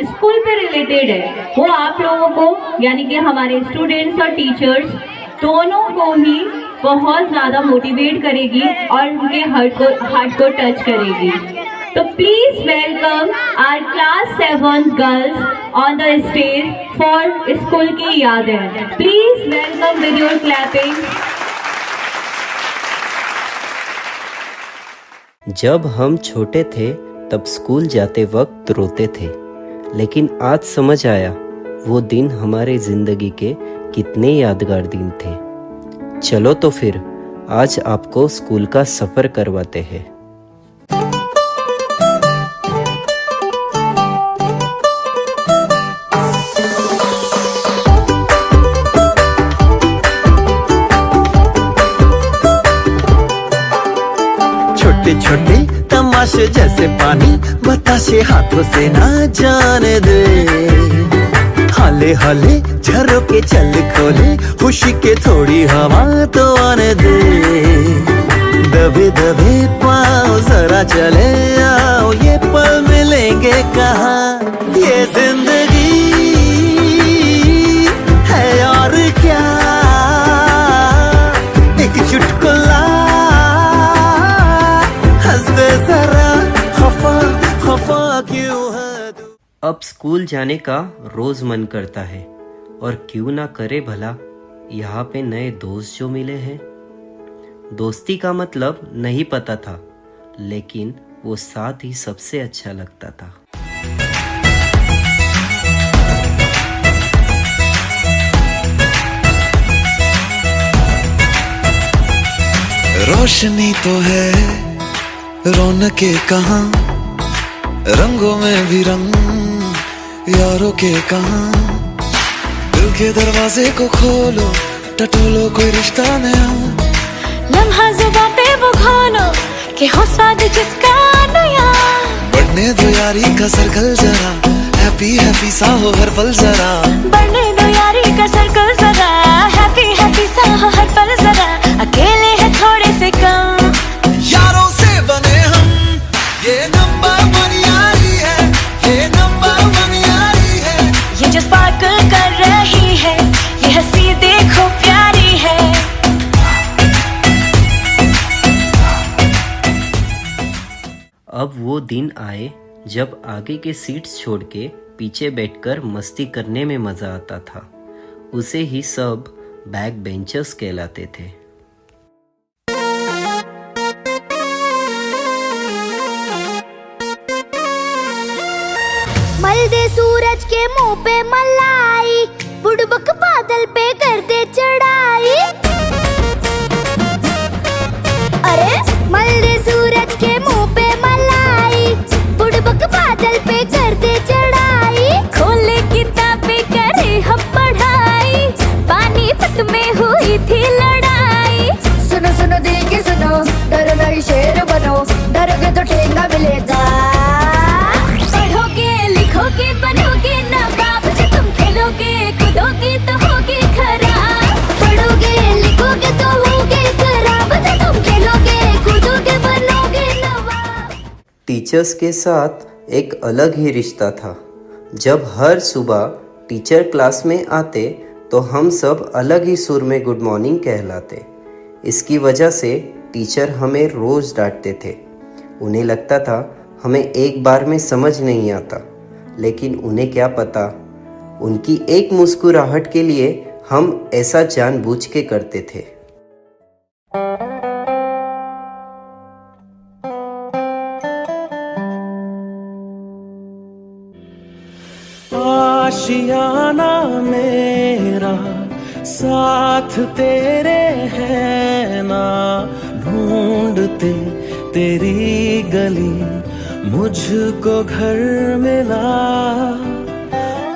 स्कूल पे रिलेटेड है। वो आप लोगों को यानी कि हमारे स्टूडेंट्स और टीचर्स दोनों को ही बहुत ज़्यादा मोटिवेट करेगी और उनके हार्ट को टच करेगी। तो please welcome our class 7 girls on the stage for school की यादें। Please welcome with your clapping. जब हम छोटे थे तब स्कूल जाते वक्त रोते थे, लेकिन आज समझ आया वो दिन हमारे जिंदगी के कितने यादगार दिन थे। चलो तो फिर आज आपको स्कूल का सफर करवाते हैं। छोटे छोटे तमाशे जैसे पानी बताशे हाथों से ना जाने दे, हाले हाले झरोके चल खोले खुशी के थोड़ी हवा तो आने दे। दबे दबे पाँव जरा चले आओ, ये पल मिलेंगे कहाँ, ये जिंदगी है और क्या, एक चुटकुला जरा खफा खफा क्यों है तू। अब स्कूल जाने का रोज मन करता है, और क्यों ना करे भला, यहाँ पे नए दोस्त जो मिले हैं। दोस्ती का मतलब नहीं पता था, लेकिन वो साथ ही सबसे अच्छा लगता था। रोशनी तो है रौनके कहाँ, रंगों में भी रंग यारों के कहाँ। दिल के दरवाजे को खोलो, टटोलो कोई रिश्ता नया, लम्हा जुबां पे वो खोलो कि हो स्वाद जिसका नया। बढ़ने दो यारी का सर्कल जरा, हैप्पी हैप्पी सा हो हर पल जरा। बढ़ने दो यारी का सर्कल जरा, हैप्पी हैप्पी सा हो हर पल जरा। अकेले हैं थोड़े से कम, यारों से बने हम, ये नंबर 1 यारी है, ये नंबर 1 यारी है। ये जो स्पार्कल कर रही है, ये हंसी देखो प्यारी है। अब वो दिन आए जब आगे के सीट्स छोड़ के पीछे बैठकर मस्ती करने में मजा आता था। उसे ही सब बैक बेंचर्स कहलाते थे। मलदे सूरज के मुंह पे मलाई, बुड़बक बादल पे कर दे चढ़ाई। अरे मलदे सूरज के मुंह पे मलाई, बुड़बक बादल पे कर दे चढ़ाई। खोले किताबें करे हम पढ़ाई, पानीपत में हुई थी लड़ाई। सुनो सुनो दिल के सुनो, डरो नहीं शेर बनो, डरोगे तो ठेंगा मिलेगा। पढ़ोगे लिखोगे बनोगे नवाब, जो तुम खेलोगे कूदोगे तो होगे खराब। पढ़ोगे लिखोगे तो होगे खराब, जो तुम खेलोगे कूदोगे बनोगे नवाब। टीचर्स के साथ एक अलग ही रिश्ता था। जब हर सुबह टीचर क्लास में आते तो हम सब अलग ही सुर में गुड मॉर्निंग कहलाते। इसकी वजह से टीचर हमें रोज़ डांटते थे। उन्हें लगता था हमें एक बार में समझ नहीं आता, लेकिन उन्हें क्या पता, उनकी एक मुस्कुराहट के लिए हम ऐसा जानबूझ के करते थे। आशियाना मेरा साथ तेरे है ना, ढूंढते तेरी गली मुझको घर मिला।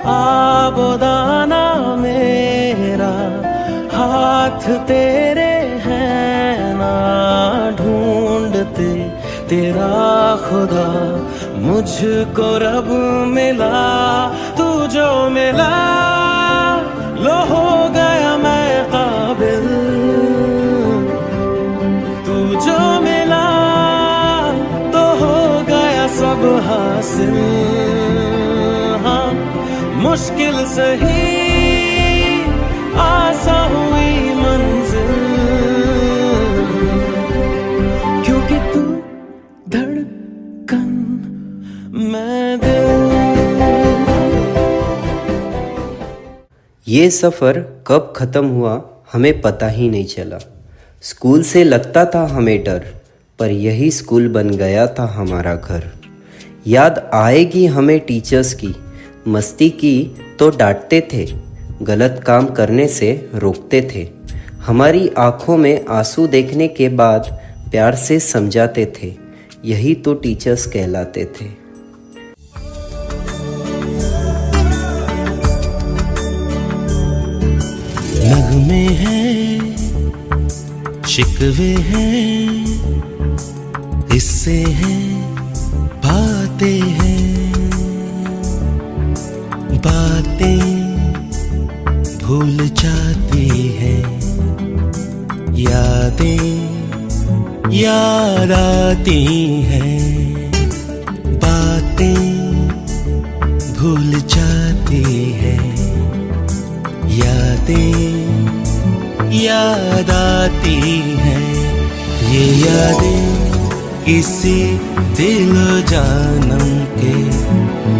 आबोदाना मेरा हाथ तेरे है ना, ढूंढते तेरा खुदा मुझको रब मिला। तू जो मिला लो हो गया मैं काबिल, तू जो मिला तो हो गया सब हासिल। मुश्किल सही आसा हुई मंजिल, क्योंकि तू धड़कन मैं दिल। ये सफ़र कब ख़त्म हुआ हमें पता ही नहीं चला। स्कूल से लगता था हमें डर, पर यही स्कूल बन गया था हमारा घर। याद आएगी हमें टीचर्स की, मस्ती की तो डांटते थे, गलत काम करने से रोकते थे। हमारी आंखों में आंसू देखने के बाद प्यार से समझाते थे, यही तो टीचर्स कहलाते थे। नगमे हैं, शिकवे हैं, हिस्से हैं, बातें हैं, बातें भूल जाती हैं, यादें याद आती हैं, बातें भूल जाती हैं, यादें याद आती हैं। ये यादें किसी दिल जानम के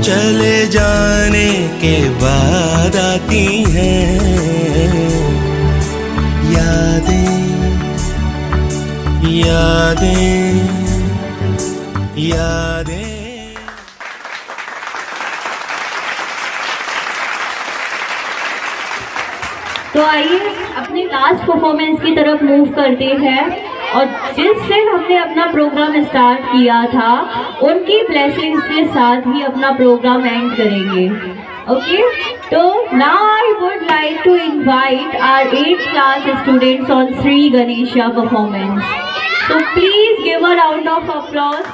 चले जाने के बाद आती हैं, यादें यादें यादें। तो आइए अपने लास्ट परफॉर्मेंस की तरफ मूव करते हैं, और जिससे हमने अपना प्रोग्राम स्टार्ट किया था उनकी ब्लेसिंग्स के साथ ही अपना प्रोग्राम एंड करेंगे। ओके, तो now I would like to invite our 8th class students on Shri Ganesha performance. So please give a round of applause.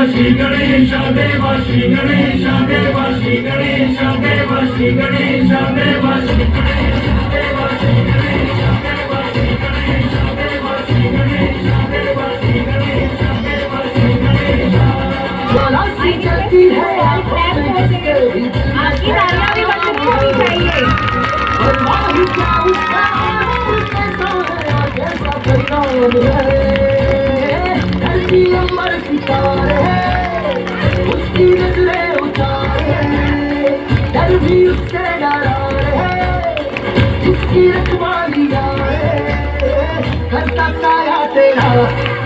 Shri Ganesha Deva Shri Ganesha Deva Shri Ganesha Deva Shri Ganesha Deva Shri Ganesha Deva Shri Ganesha Deva Shri Ganesha Deva Shri Ganesha Deva Shri Ganesha Deva Shri Ganesha. सी चलती है आपकी तालियां भी बजनी चाहिए। और वाही क्या उसका कैसा है कैसा परिणाम है, धरती अमर सितारे उसकी नजरें उतारे, डर भी उससे डरा है, उसकी रखवाली करता साया तेरा।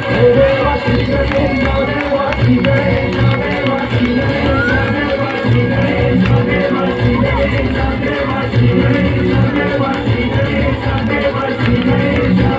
देवा श्री गणेशा देवा श्री गणेशा देवा श्री गणेशा देवा श्री गणेशा देवा श्री गणेशा देवा श्री गणेशा देवा श्री गणेशा देवा श्री गणेशा।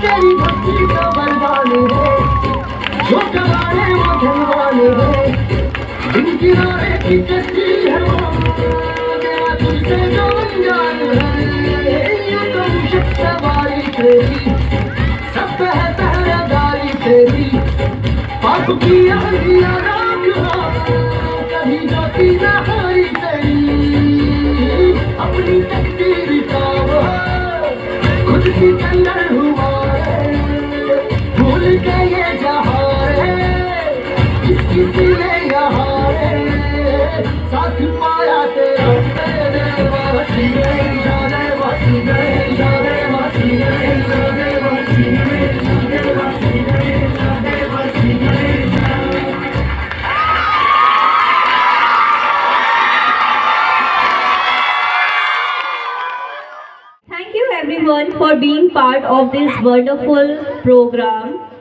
तेरी भक्ति का बरदाने है, जो कमाने वो धनवाने है, दिन किनारे की कश्ती है वो, गया तुझसे जो अनजान है। ये तुम शख्स सवारी तेरी, सब पे है पहरेदारी तेरी, पाप की आंधियां राख कहीं जाती ना हारी तेरी, अपनी तकदीर का वो खुद सिकंदर हुआ है, भूल के ये जहां है, किसकी सिले यहाँ है, साथ पाया तेरा। देवा Shri Ganesha Deva Shri Ganesha Deva Shri Ganesha Deva Shri Ganesha Deva Shri Ganesha Deva Shri Ganesha. everyone for being part of this wonderful program.